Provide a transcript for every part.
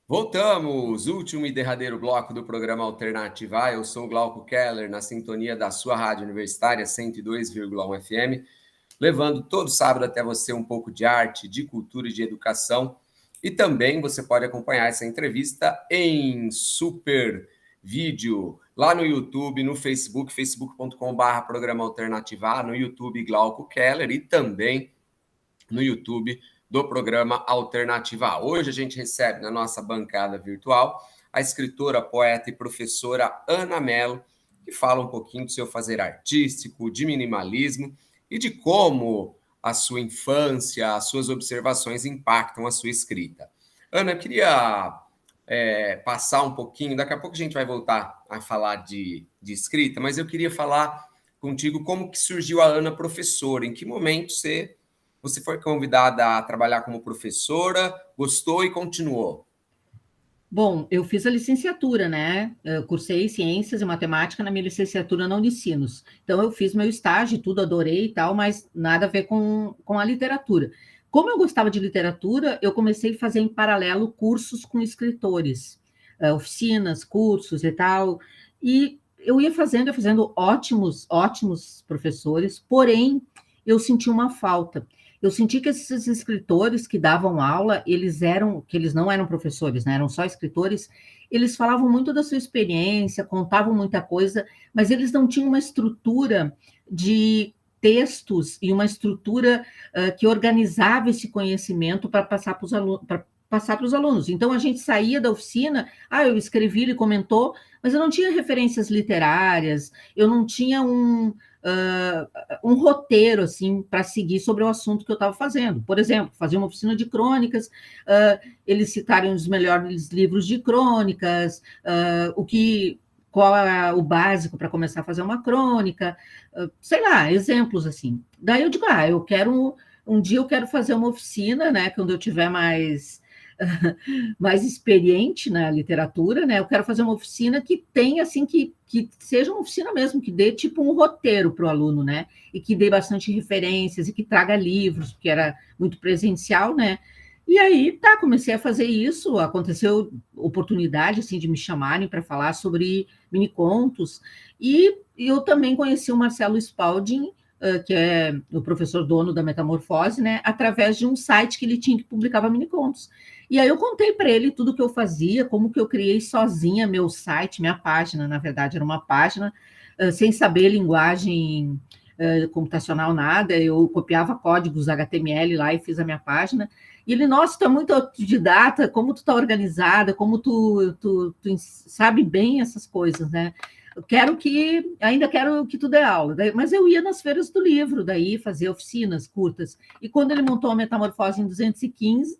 Voltamos! Último e derradeiro bloco do programa Alternativa. Eu sou o Glauco Keller, na sintonia da sua rádio universitária 102,1 FM, levando todo sábado até você um pouco de arte, de cultura e de educação. E também você pode acompanhar essa entrevista em super vídeo lá no YouTube, no Facebook, facebook.com/programa Alternativa, no YouTube Glauco Keller e também no YouTube do programa Alternativa A. Hoje a gente recebe na nossa bancada virtual a escritora, poeta e professora Ana Mello, que fala um pouquinho do seu fazer artístico, de minimalismo e de como a sua infância, as suas observações impactam a sua escrita. Ana, eu queria passar um pouquinho, daqui a pouco a gente vai voltar a falar de escrita, mas eu queria falar contigo como que surgiu a Ana professora, em que momento você foi convidada a trabalhar como professora, gostou e continuou? Bom, eu fiz a licenciatura, né? Eu cursei ciências e matemática na minha licenciatura na Unicinos. Então, eu fiz meu estágio, tudo adorei e tal, mas nada a ver com a literatura. Como eu gostava de literatura, eu comecei a fazer em paralelo cursos com escritores, oficinas, cursos e tal. E eu ia fazendo ótimos professores, porém, eu senti uma falta. Eu senti que esses escritores que davam aula, que eles não eram professores, né, eram só escritores, eles falavam muito da sua experiência, contavam muita coisa, mas eles não tinham uma estrutura de textos e uma estrutura que organizava esse conhecimento para passar para os alunos, passar para os alunos. Então a gente saía da oficina, eu escrevi, ele comentou, mas eu não tinha referências literárias, eu não tinha um roteiro assim para seguir sobre o assunto que eu estava fazendo. Por exemplo, fazer uma oficina de crônicas, eles citarem os melhores livros de crônicas, qual é o básico para começar a fazer uma crônica, sei lá, exemplos assim. Daí eu digo, um dia eu quero fazer uma oficina, né, quando eu tiver mais experiente na literatura, né? Eu quero fazer uma oficina que tenha, assim, que seja uma oficina mesmo, que dê tipo um roteiro para o aluno, né? E que dê bastante referências e que traga livros, porque era muito presencial, né? E aí, comecei a fazer isso, aconteceu oportunidade, assim, de me chamarem para falar sobre minicontos, e eu também conheci o Marcelo Spalding, que é o professor dono da Metamorfose, né, através de um site que ele tinha que publicava minicontos. E aí eu contei para ele tudo que eu fazia, como que eu criei sozinha meu site, minha página, na verdade era uma página, sem saber linguagem computacional, nada, eu copiava códigos HTML lá e fiz a minha página. E ele, nossa, tu é muito autodidata, como tu tá organizada, como tu sabe bem essas coisas, né? Ainda quero que tu dê aula, mas eu ia nas feiras do livro, daí fazia oficinas curtas. E quando ele montou a Metamorfose em 2015,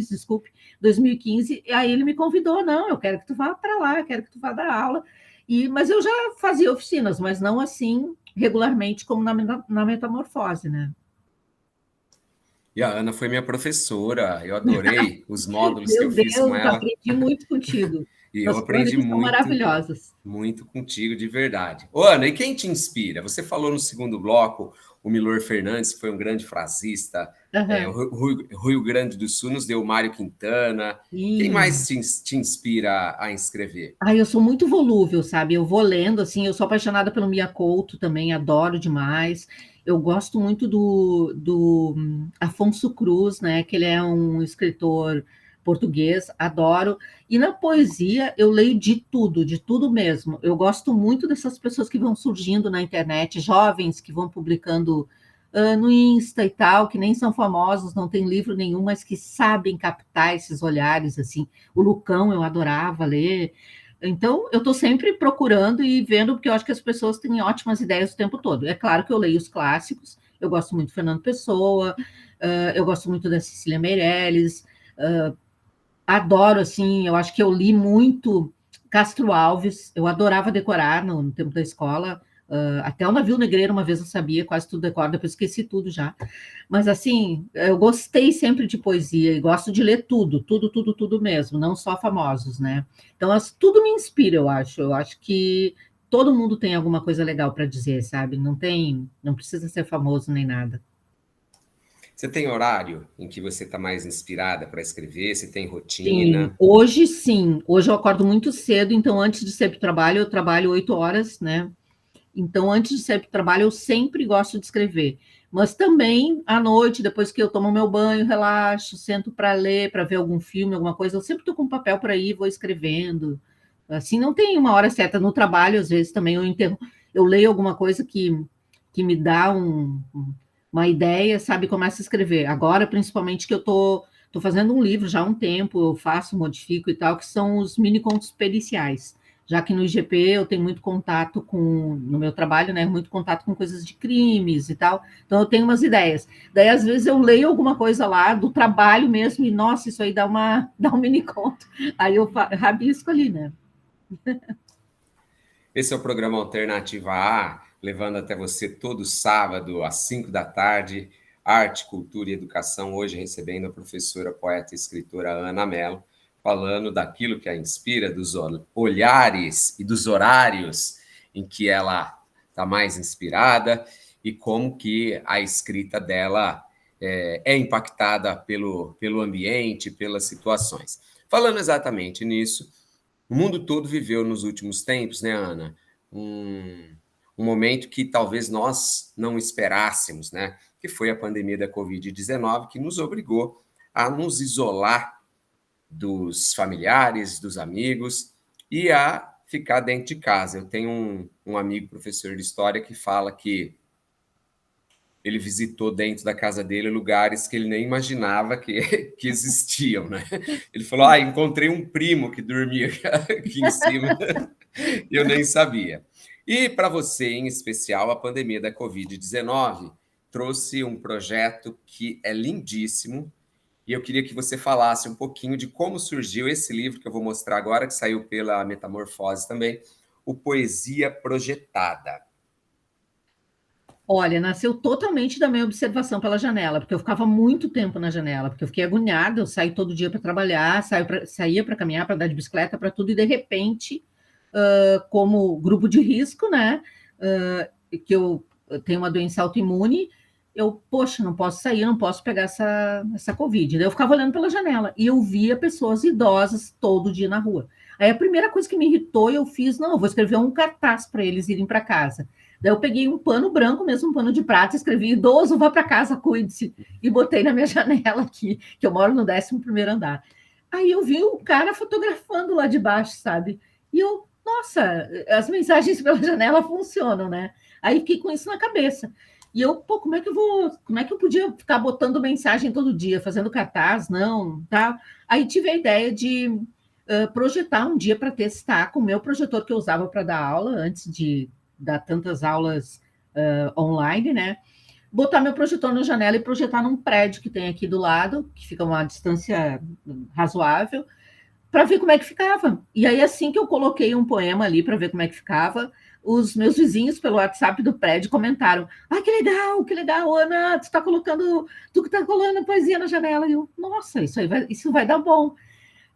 desculpe, 2015, aí ele me convidou, não, eu quero que tu vá para lá, eu quero que tu vá dar aula. Mas eu já fazia oficinas, mas não assim regularmente como na Metamorfose, né? E a Ana foi minha professora, eu adorei os módulos que eu Meu fiz com Deus, ela aprendi muito contigo. e eu As aprendi crônicas são muito, maravilhosas. muito contigo de verdade. Ô, Ana, e quem te inspira? Você falou no segundo bloco o Milor Fernandes, que foi um grande frasista, o Uhum. Rio Grande do Sul nos deu o Mário Quintana. Quem Sim. mais te inspira a escrever? Eu sou muito volúvel, sabe? Eu vou lendo, assim, eu sou apaixonada pelo Mia Couto também, adoro demais. Eu gosto muito do Afonso Cruz, né? Que ele é um escritor português, adoro. E na poesia eu leio de tudo mesmo. Eu gosto muito dessas pessoas que vão surgindo na internet, jovens que vão publicando no Insta e tal, que nem são famosos, não tem livro nenhum, mas que sabem captar esses olhares, assim. O Lucão eu adorava ler. Então, eu estou sempre procurando e vendo, porque eu acho que as pessoas têm ótimas ideias o tempo todo. É claro que eu leio os clássicos, eu gosto muito de Fernando Pessoa, eu gosto muito da Cecília Meirelles, adoro, assim, eu acho que eu li muito Castro Alves, eu adorava decorar no tempo da escola, até o Navio Negreiro uma vez eu sabia, quase tudo decoro, depois esqueci tudo já. Mas, assim, eu gostei sempre de poesia e gosto de ler tudo mesmo, não só famosos, né? Então, tudo me inspira, eu acho. Eu acho que todo mundo tem alguma coisa legal para dizer, sabe? Não precisa ser famoso nem nada. Você tem horário em que você está mais inspirada para escrever? Você tem Sim, rotina? hoje sim. Hoje eu acordo muito cedo, então antes de sair para o trabalho, eu trabalho 8 horas, né? Então, antes de sair para o trabalho, eu sempre gosto de escrever. Mas também, à noite, depois que eu tomo meu banho, relaxo, sento para ler, para ver algum filme, alguma coisa, eu sempre estou com um papel para ir, vou escrevendo. Assim, não tem uma hora certa no trabalho, às vezes também eu leio alguma coisa que me dá uma ideia, sabe, começo a escrever. Agora, principalmente, que eu tô fazendo um livro já há um tempo, eu faço, modifico e tal, que são os mini contos periciais, já que no IGP eu tenho muito contato no meu trabalho, né, muito contato com coisas de crimes e tal, então eu tenho umas ideias. Daí, às vezes, eu leio alguma coisa lá do trabalho mesmo e, nossa, isso aí dá um mini conto. Aí eu rabisco ali, né? Esse é o programa Alternativa A, levando até você todo sábado às 5 da tarde, arte, cultura e educação. Hoje recebendo a professora, poeta e escritora Ana Mello, falando daquilo que a inspira, dos olhares e dos horários em que ela está mais inspirada e como que a escrita dela é impactada pelo ambiente, pelas situações. Falando exatamente nisso, o mundo todo viveu nos últimos tempos, né, Ana? Um momento que talvez nós não esperássemos, né? Que foi a pandemia da Covid-19, que nos obrigou a nos isolar dos familiares, dos amigos e a ficar dentro de casa. Eu tenho um amigo professor de história que fala que ele visitou dentro da casa dele lugares que ele nem imaginava que existiam, né? Ele falou: encontrei um primo que dormia aqui em cima, e eu nem sabia. E para você, em especial, a pandemia da Covid-19 trouxe um projeto que é lindíssimo, e eu queria que você falasse um pouquinho de como surgiu esse livro que eu vou mostrar agora, que saiu pela Metamorfose também, o Poesia Projetada. Olha, nasceu totalmente da minha observação pela janela, porque eu ficava muito tempo na janela, porque eu fiquei agoniada, eu saio todo dia para trabalhar, saía para caminhar, para andar de bicicleta, para tudo, e de repente, como grupo de risco, né, que eu tenho uma doença autoimune, poxa, não posso sair, não posso pegar essa Covid. Daí eu ficava olhando pela janela, e eu via pessoas idosas todo dia na rua. Aí a primeira coisa que me irritou, eu fiz, não, eu vou escrever um cartaz para eles irem para casa. Daí eu peguei um pano branco, mesmo um pano de prata, escrevi: idoso, vá para casa, cuide-se, e botei na minha janela aqui, que eu moro no 11º andar. Aí eu vi o cara fotografando lá de baixo, sabe? E eu, nossa, as mensagens pela janela funcionam, né? Aí fiquei com isso na cabeça. E eu, pô, como é que eu podia ficar botando mensagem todo dia, fazendo cartaz? Não, tá? Aí tive a ideia de projetar um dia para testar com o meu projetor que eu usava para dar aula, antes de dar tantas aulas online, né? Botar meu projetor na janela e projetar num prédio que tem aqui do lado, que fica uma distância razoável, para ver como é que ficava. E aí, assim que eu coloquei um poema ali para ver como é que ficava, os meus vizinhos pelo WhatsApp do prédio comentaram: que legal, Ana, tu que tá colando poesia na janela. E eu, nossa, isso vai dar bom.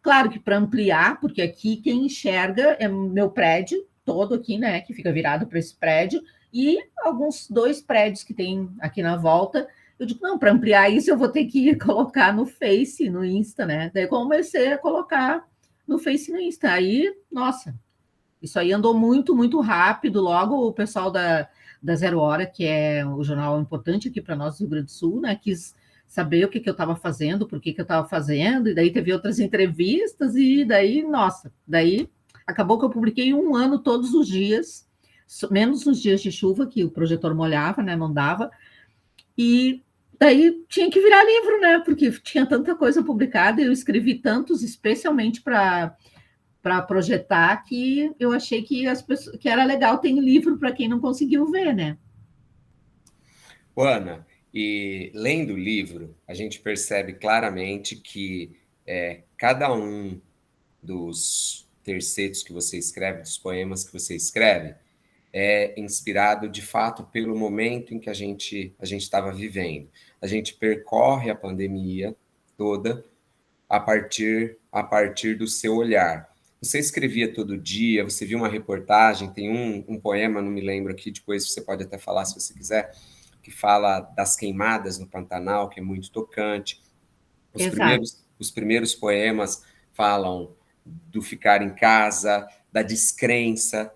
Claro que para ampliar, porque aqui quem enxerga é meu prédio todo aqui, né, que fica virado para esse prédio, e alguns 2 prédios que tem aqui na volta. Eu digo, não, para ampliar isso eu vou ter que colocar no Face, no Insta, né? Daí comecei a colocar no Face e no Insta. Aí, nossa, isso aí andou muito, muito rápido. Logo o pessoal da Zero Hora, que é o jornal importante aqui para nós do Rio Grande do Sul, né, quis saber o que eu estava fazendo, por que eu estava fazendo, e daí teve outras entrevistas, e daí, nossa, daí acabou que eu publiquei um ano todos os dias, menos nos dias de chuva, que o projetor molhava, né, não dava, e daí tinha que virar livro, né, porque tinha tanta coisa publicada, e eu escrevi tantos, especialmente para projetar, que eu achei que as pessoas, que era legal ter livro para quem não conseguiu ver, né? Ana, e lendo o livro, a gente percebe claramente que cada um dos tercetos que você escreve, dos poemas que você escreve, é inspirado de fato pelo momento em que a gente estava vivendo. A gente percorre a pandemia toda a partir do seu olhar. Você escrevia todo dia, você viu uma reportagem, tem um poema, não me lembro aqui, depois você pode até falar se você quiser, que fala das queimadas no Pantanal, que é muito tocante. Exato. Os primeiros poemas falam do ficar em casa, da descrença.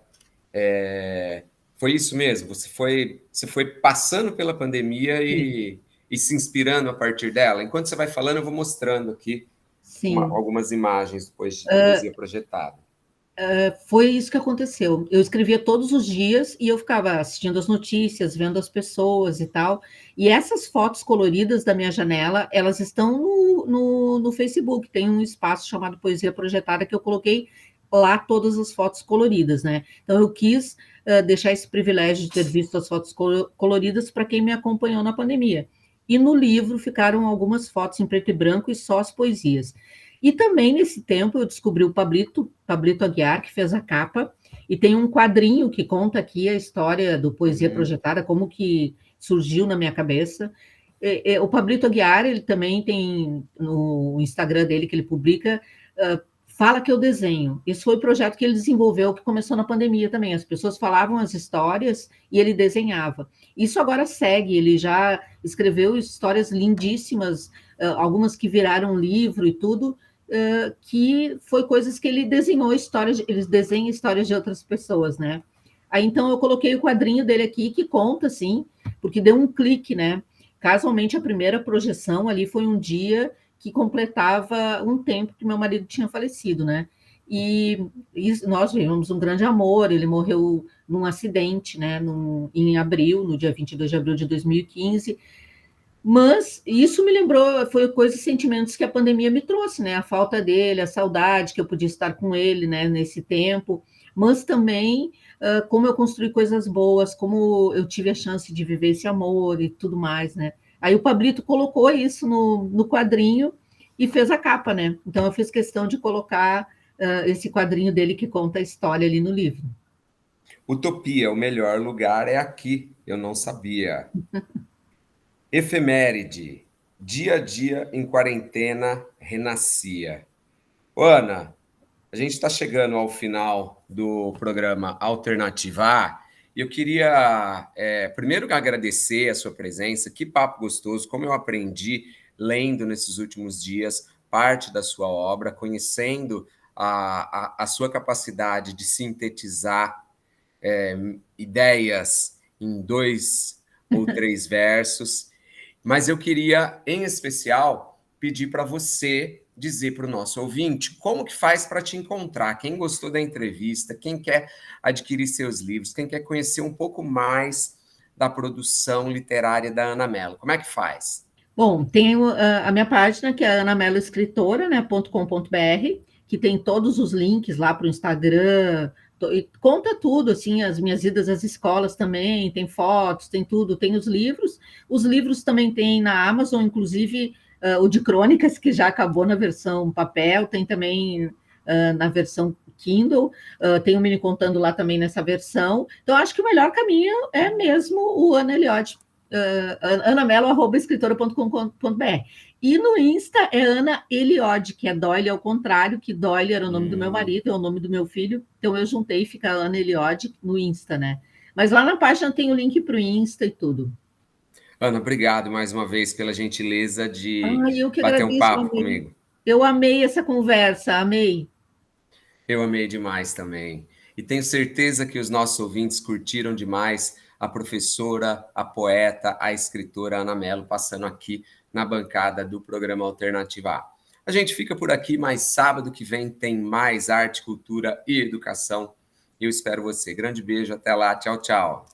Foi isso mesmo? Você foi passando pela pandemia Sim. e se inspirando a partir dela? Enquanto você vai falando, eu vou mostrando aqui Sim. algumas imagens depois de poesia projetada. Foi isso que aconteceu. Eu escrevia todos os dias e eu ficava assistindo as notícias, vendo as pessoas e tal. E essas fotos coloridas da minha janela, elas estão no Facebook. Tem um espaço chamado Poesia Projetada que eu coloquei lá todas as fotos coloridas, né? Então eu quis deixar esse privilégio de ter visto as fotos coloridas para quem me acompanhou na pandemia. E no livro ficaram algumas fotos em preto e branco e só as poesias. E também, nesse tempo, eu descobri o Pablito Aguiar, que fez a capa, e tem um quadrinho que conta aqui a história do Poesia Projetada, como que surgiu na minha cabeça. O Pablito Aguiar, ele também tem no Instagram dele, que ele publica, fala que eu desenho. Esse foi o projeto que ele desenvolveu, que começou na pandemia também. As pessoas falavam as histórias e ele desenhava. Isso agora segue, ele já escreveu histórias lindíssimas, algumas que viraram livro e tudo, que foi coisas que ele desenhou histórias, eles desenham histórias de outras pessoas, né? Aí então eu coloquei o quadrinho dele aqui que conta, assim, porque deu um clique, né? Casualmente a primeira projeção ali foi um dia que completava um tempo que meu marido tinha falecido, né? E nós vivemos um grande amor, ele morreu num acidente, né? Em abril, no dia 22 de abril de 2015. Mas isso me lembrou, foi coisas, sentimentos que a pandemia me trouxe, né? A falta dele, a saudade que eu podia estar com ele, né? Nesse tempo, mas também como eu construí coisas boas, como eu tive a chance de viver esse amor e tudo mais, né? Aí o Pablito colocou isso no quadrinho e fez a capa, né? Então eu fiz questão de colocar esse quadrinho dele que conta a história ali no livro. Utopia, o melhor lugar é aqui. Eu não sabia. Efeméride. Dia a dia em quarentena renascia. Ô, Ana, a gente está chegando ao final do programa Alternativa A e eu queria primeiro agradecer a sua presença. Que papo gostoso, como eu aprendi lendo nesses últimos dias parte da sua obra, conhecendo a sua capacidade de sintetizar ideias em 2 ou 3 versos. Mas eu queria, em especial, pedir para você dizer para o nosso ouvinte como que faz para te encontrar, quem gostou da entrevista, quem quer adquirir seus livros, quem quer conhecer um pouco mais da produção literária da Ana Mello. Como é que faz? Bom, tem a minha página, que é anameloescritora, né, .com.br, que tem todos os links lá para o Instagram, e conta tudo, assim, as minhas idas às escolas também, tem fotos, tem tudo, tem os livros também tem na Amazon, inclusive o de crônicas, que já acabou na versão papel, tem também na versão Kindle, tem o Mini Contando lá também nessa versão, então acho que o melhor caminho é mesmo o Ana Eliott, anamelo@escritora.com.br. E no Insta é Ana Eliod, que é Doyle ao contrário, que Doyle era o nome do meu marido, é o nome do meu filho, então eu juntei e fica Ana Eliod no Insta, né? Mas lá na página tem o link para o Insta e tudo. Ana, obrigado mais uma vez pela gentileza de Eu que bater um agradeço, papo amei. comigo. Eu amei essa conversa, amei. Eu amei demais também. E tenho certeza que os nossos ouvintes curtiram demais a professora, a poeta, a escritora Ana Mello passando aqui na bancada do programa Alternativa A. A gente fica por aqui, mas sábado que vem tem mais arte, cultura e educação. Eu espero você. Grande beijo, até lá. Tchau, tchau.